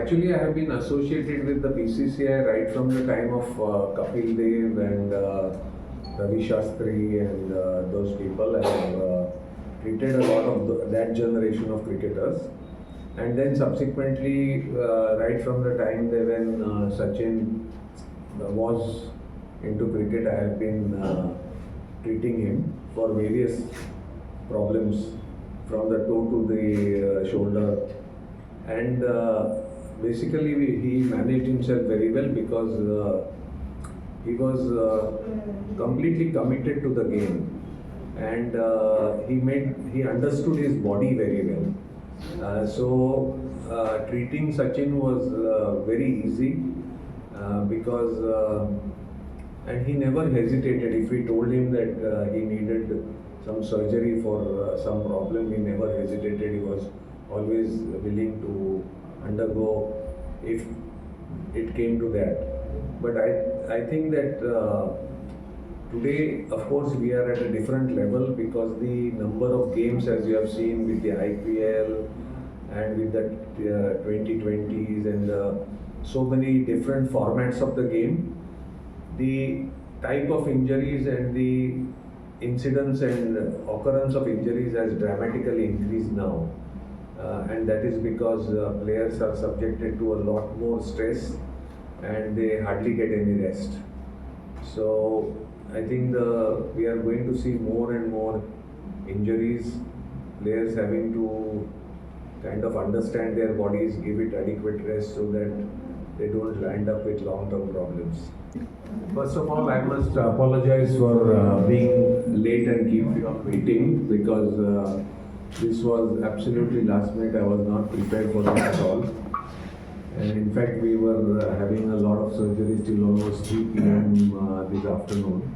actually I have been associated with the BCCI right from the time of Kapil Dev and Ravi Shastri and those people. I have treated a lot of that generation of cricketers. And then subsequently, right from the time when Sachin was into cricket, I have been treating him for various problems from the toe to the shoulder. And basically he managed himself very well because he was completely committed to the game, and he understood his body very well. So treating Sachin was very easy because and he never hesitated. If we told him that he needed some surgery for some problem, he never hesitated. He was always willing to undergo if it came to that. But I think that today, of course, we are at a different level because the number of games, as you have seen with the IPL and with the 2020s and so many different formats of the game, the type of injuries and the incidence and occurrence of injuries has dramatically increased now. And that is because players are subjected to a lot more stress and they hardly get any rest. So I think we are going to see more and more injuries, players having to kind of understand their bodies, give it adequate rest so that they don't land up with long-term problems. First of all, I must apologize for being late and keep you on waiting because this was absolutely last minute. I was not prepared for that at all. And in fact, we were having a lot of surgeries till almost 3 p.m. This afternoon.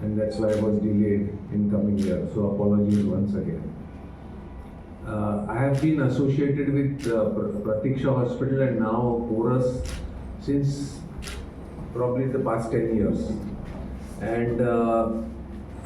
And that's why I was delayed in coming here. So apologies once again. I have been associated with Pratiksha Hospital and now Chorus since probably the past 10 years. And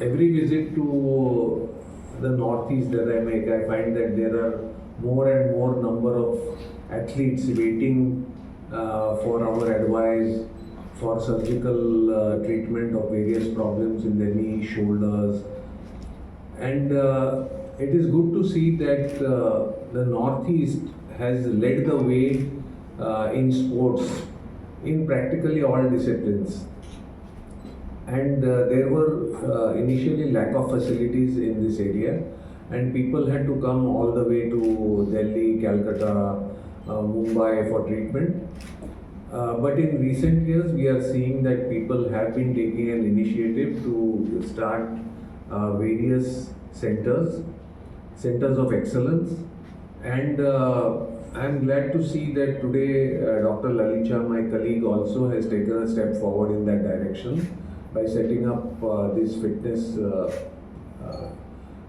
every visit to the Northeast that I make, I find that there are more and more number of athletes waiting for our advice for surgical treatment of various problems in the knee, shoulders. And it is good to see that the Northeast has led the way in sports in practically all disciplines. And there were initially lack of facilities in this area, and people had to come all the way to Delhi, Calcutta, Mumbai for treatment. But in recent years, we are seeing that people have been taking an initiative to start various centers of excellence. And I'm glad to see that today Dr. Lalicha, my colleague, also has taken a step forward in that direction by setting up this fitness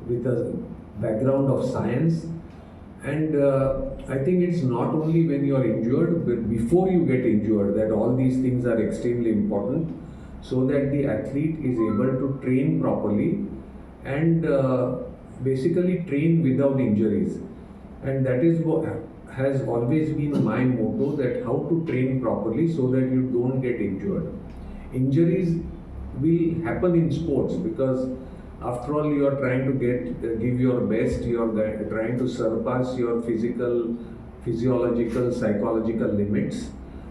with a background of science. And I think it's not only when you are injured, but before you get injured, that all these things are extremely important so that the athlete is able to train properly and basically train without injuries. And that is what has always been my motto, that how to train properly so that you don't get injured. Injuries will happen in sports because after all you are trying to give your best, you are trying to surpass your physical, physiological, psychological limits.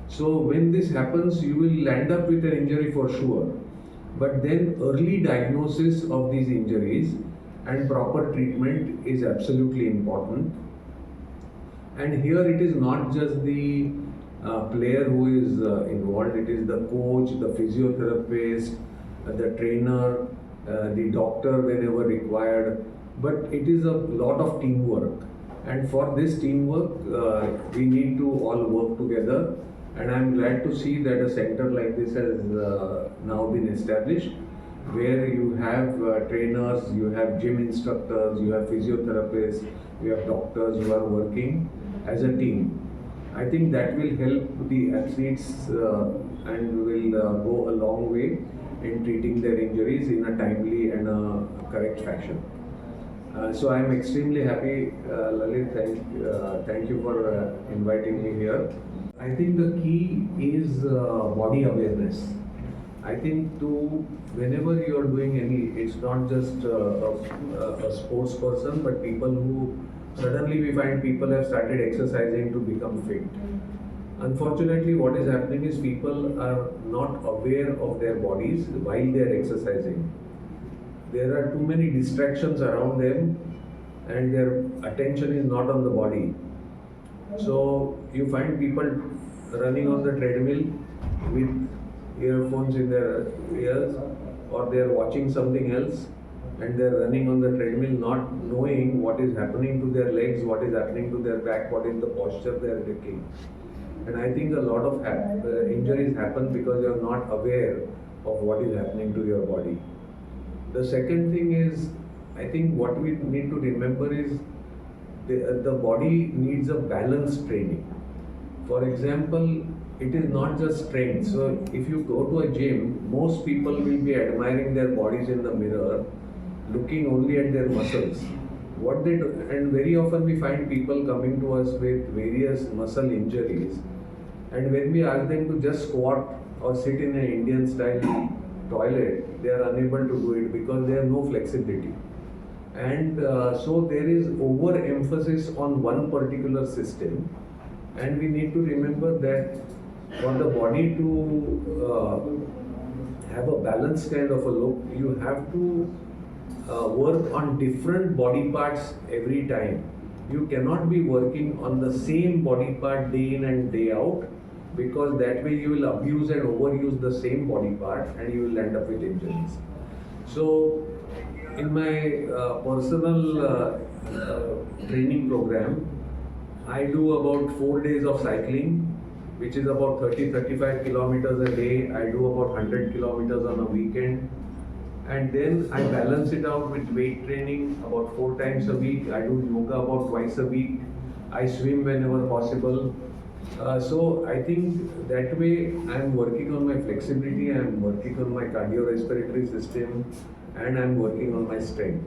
So when this happens, you will end up with an injury for sure. But then early diagnosis of these injuries and proper treatment is absolutely important. And here it is not just the player who is involved, it is the coach, the physiotherapist, the trainer, the doctor whenever required, but it is a lot of teamwork. And for this teamwork, we need to all work together. And I'm glad to see that a center like this has now been established, where you have trainers, you have gym instructors, you have physiotherapists, you have doctors who are working as a team. I think that will help the athletes and will go a long way in treating their injuries in a timely and a correct fashion. So I'm extremely happy, Lalit. Thank you for inviting me here. I think the key is body awareness. I think whenever you are doing it's not just a sports person, but people who suddenly we find people have started exercising to become fit. Unfortunately, what is happening is people are not aware of their bodies while they are exercising. There are too many distractions around them and their attention is not on the body. So you find people running on the treadmill with earphones in their ears, or they are watching something else and they are running on the treadmill not knowing what is happening to their legs, what is happening to their back, what is the posture they are taking. And I think a lot of injuries happen because you are not aware of what is happening to your body. The second thing is, I think what we need to remember is the body needs a balanced training. For example, it is not just strength. So if you go to a gym, most people will be admiring their bodies in the mirror, looking only at their muscles. What they do, and very often we find people coming to us with various muscle injuries, and when we ask them to just squat or sit in an Indian style toilet, they are unable to do it because they have no flexibility. And so there is overemphasis on one particular system, and we need to remember that for the body to have a balanced kind of a look, you have to work on different body parts every time. You cannot be working on the same body part day in and day out, because that way you will abuse and overuse the same body part and you will end up with injuries. So in my personal training program, I do about 4 days of cycling, which is about 30-35 kilometers a day. I do about 100 kilometers on a weekend. And then I balance it out with weight training about 4 times a week. I do yoga about twice a week. I swim whenever possible. So I think that way I'm working on my flexibility, I'm working on my cardiorespiratory system, and I'm working on my strength.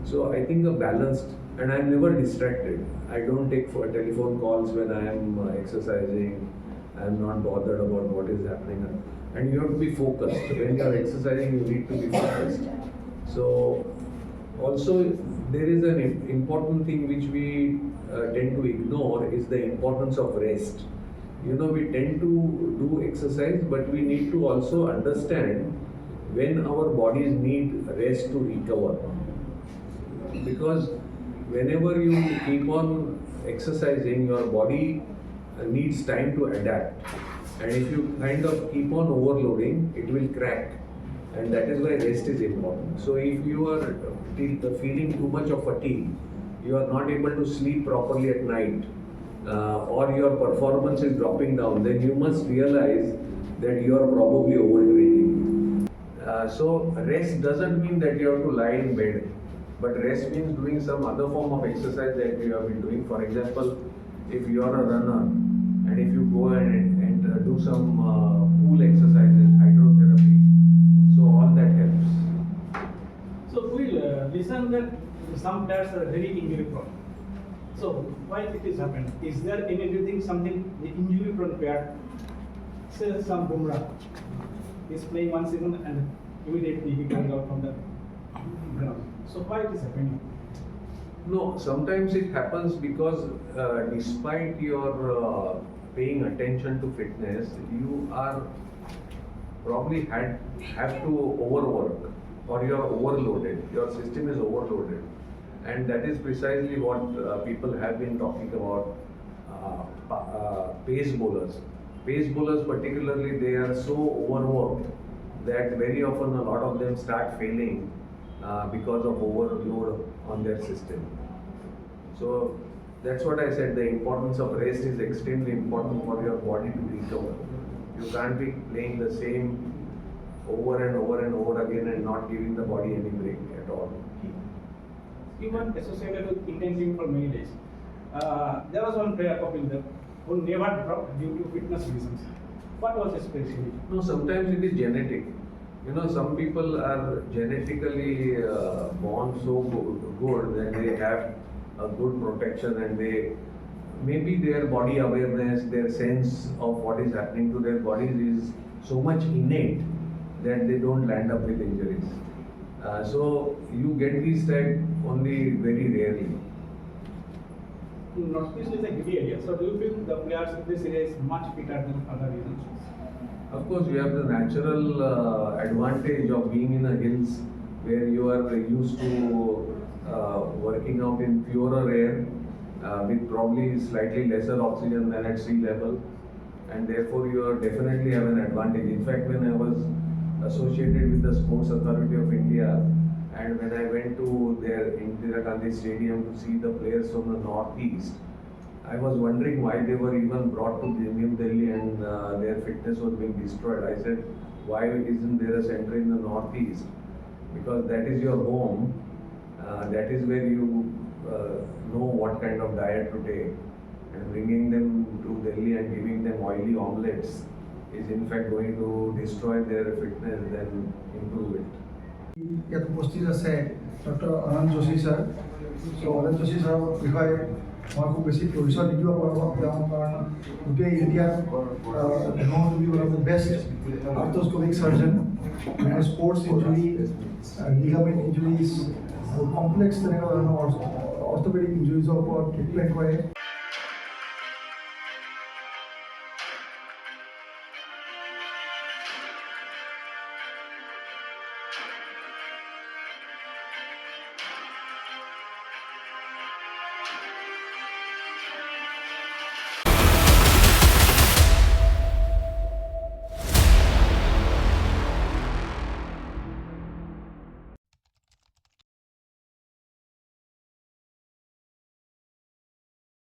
So I think a balanced, and I'm never distracted. I don't take telephone calls when I am exercising. I'm not bothered about what is happening. And you have to be focused. When you are exercising, you need to be focused. So also there is an important thing which we tend to ignore is the importance of rest. You know, we tend to do exercise, but we need to also understand when our bodies need rest to recover. Because whenever you keep on exercising, your body needs time to adapt. And if you kind of keep on overloading, it will crack. And that is why rest is important. So if you are feeling too much of fatigue, you are not able to sleep properly at night, or your performance is dropping down, then you must realize that you are probably overtraining. So rest doesn't mean that you have to lie in bed, but rest means doing some other form of exercise that you have been doing. For example, if you are a runner and if you go and do some pool exercises, hydrotherapy, so all that helps. So we'll listen that some players are very injury prone. So why it is happened? Is there anything, something the injury prone player, say some Bumrah is playing one season and immediately he comes out from the ground. So why it is happening? No, sometimes it happens because despite your paying attention to fitness, you are probably have to overwork, or you are overloaded. Your system is overloaded, and that is precisely what people have been talking about. Pace bowlers. Pace bowlers particularly, they are so overworked that very often a lot of them start failing because of overload on their system. So that's what I said, the importance of rest is extremely important for your body to recover. You can't be playing the same over and over and over again and not giving the body any break at all. Even associated with intention for many days. There was one player popular who never dropped due to fitness reasons. What was his specialty? No, sometimes it is genetic. You know, some people are genetically born so good that they have a good protection, and they maybe their body awareness, their sense of what is happening to their bodies is so much innate that they don't land up with injuries. So you get these type only very rarely. Northeast is a hilly area, so do you feel the players in this area is much fitter than other regions? Of course, you have the natural advantage of being in the hills where you are used to working out in purer air with probably slightly lesser oxygen than at sea level, and therefore you are definitely have an advantage. In fact, when I was associated with the Sports Authority of India, and when I went to their Indira Gandhi Stadium to see the players from the Northeast, I was wondering why they were even brought to New Delhi and their fitness was being destroyed. I said, why isn't there a center in the Northeast? Because that is your home, that is where you know what kind of diet to take. And bringing them to Delhi and giving them oily omelets is in fact going to destroy their fitness than improve it. ইয়াত উপস্থিত আছে doctor অনন্ত Joshi sir. চ' অনন্ত যোশী ছাৰৰ বিষয়ে মই খুব বেছি পৰিচয় নিদিব পাৰোঁ তেওঁ, কাৰণ গোটেই ইণ্ডিয়াৰ best arthroscopic surgeon, sports injury, ligament injuries আৰু কমপ্লেক্স তেনেকুৱা ধৰণৰ অৰ্থ'পেডিক ইঞ্জুৰিজৰ ওপৰত ট্ৰিটমেণ্ট কৰে।